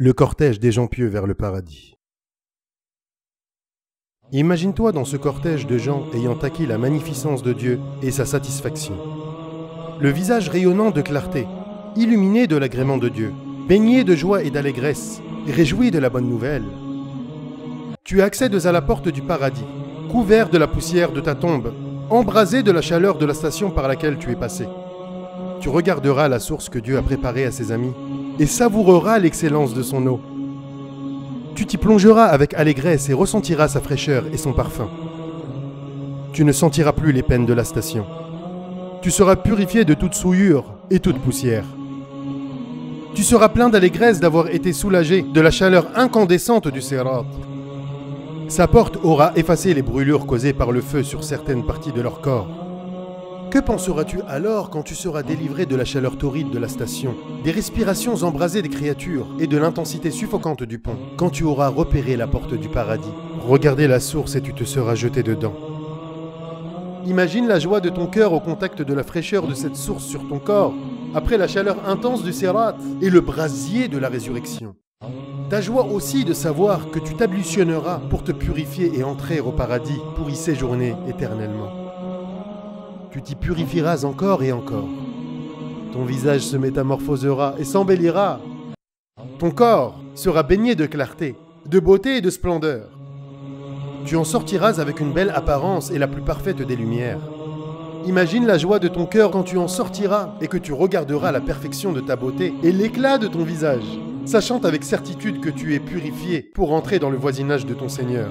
Le cortège des gens pieux vers le paradis. Imagine-toi dans ce cortège de gens ayant acquis la magnificence de Dieu et sa satisfaction. Le visage rayonnant de clarté, illuminé de l'agrément de Dieu, baigné de joie et d'allégresse, réjoui de la bonne nouvelle. Tu accèdes à la porte du paradis, couvert de la poussière de ta tombe, embrasé de la chaleur de la station par laquelle tu es passé. Tu regarderas la source que Dieu a préparée à ses amis et savoureras l'excellence de son eau. Tu t'y plongeras avec allégresse et ressentiras sa fraîcheur et son parfum. Tu ne sentiras plus les peines de la station. Tu seras purifié de toute souillure et toute poussière. Tu seras plein d'allégresse d'avoir été soulagé de la chaleur incandescente du Sirat. Sa porte aura effacé les brûlures causées par le feu sur certaines parties de leur corps. Que penseras-tu alors quand tu seras délivré de la chaleur torride de la station, des respirations embrasées des créatures et de l'intensité suffocante du pont, quand tu auras repéré la porte du paradis, regardé la source et tu te seras jeté dedans. Imagine la joie de ton cœur au contact de la fraîcheur de cette source sur ton corps, après la chaleur intense du Sirat et le brasier de la résurrection. Ta joie aussi de savoir que tu t'ablutionneras pour te purifier et entrer au paradis pour y séjourner éternellement. Tu t'y purifieras encore et encore. Ton visage se métamorphosera et s'embellira. Ton corps sera baigné de clarté, de beauté et de splendeur. Tu en sortiras avec une belle apparence et la plus parfaite des lumières. Imagine la joie de ton cœur quand tu en sortiras et que tu regarderas la perfection de ta beauté et l'éclat de ton visage, sachant avec certitude que tu es purifié pour entrer dans le voisinage de ton Seigneur.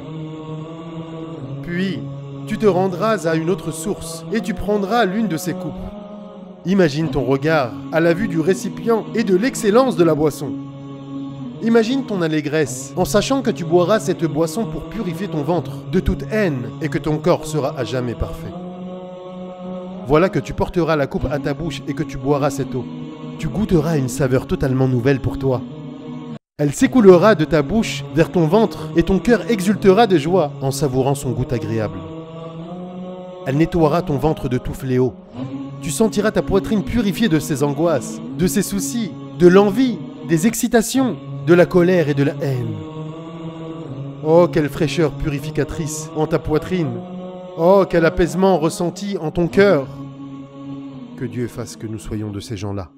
Puis, tu te rendras à une autre source et tu prendras l'une de ces coupes. Imagine ton regard à la vue du récipient et de l'excellence de la boisson. Imagine ton allégresse en sachant que tu boiras cette boisson pour purifier ton ventre de toute haine et que ton corps sera à jamais parfait. Voilà que tu porteras la coupe à ta bouche et que tu boiras cette eau. Tu goûteras une saveur totalement nouvelle pour toi. Elle s'écoulera de ta bouche vers ton ventre et ton cœur exultera de joie en savourant son goût agréable. Elle nettoiera ton ventre de tout fléau. Tu sentiras ta poitrine purifiée de ses angoisses, de ses soucis, de l'envie, des excitations, de la colère et de la haine. Oh, quelle fraîcheur purificatrice en ta poitrine! Oh, quel apaisement ressenti en ton cœur! Que Dieu fasse que nous soyons de ces gens-là.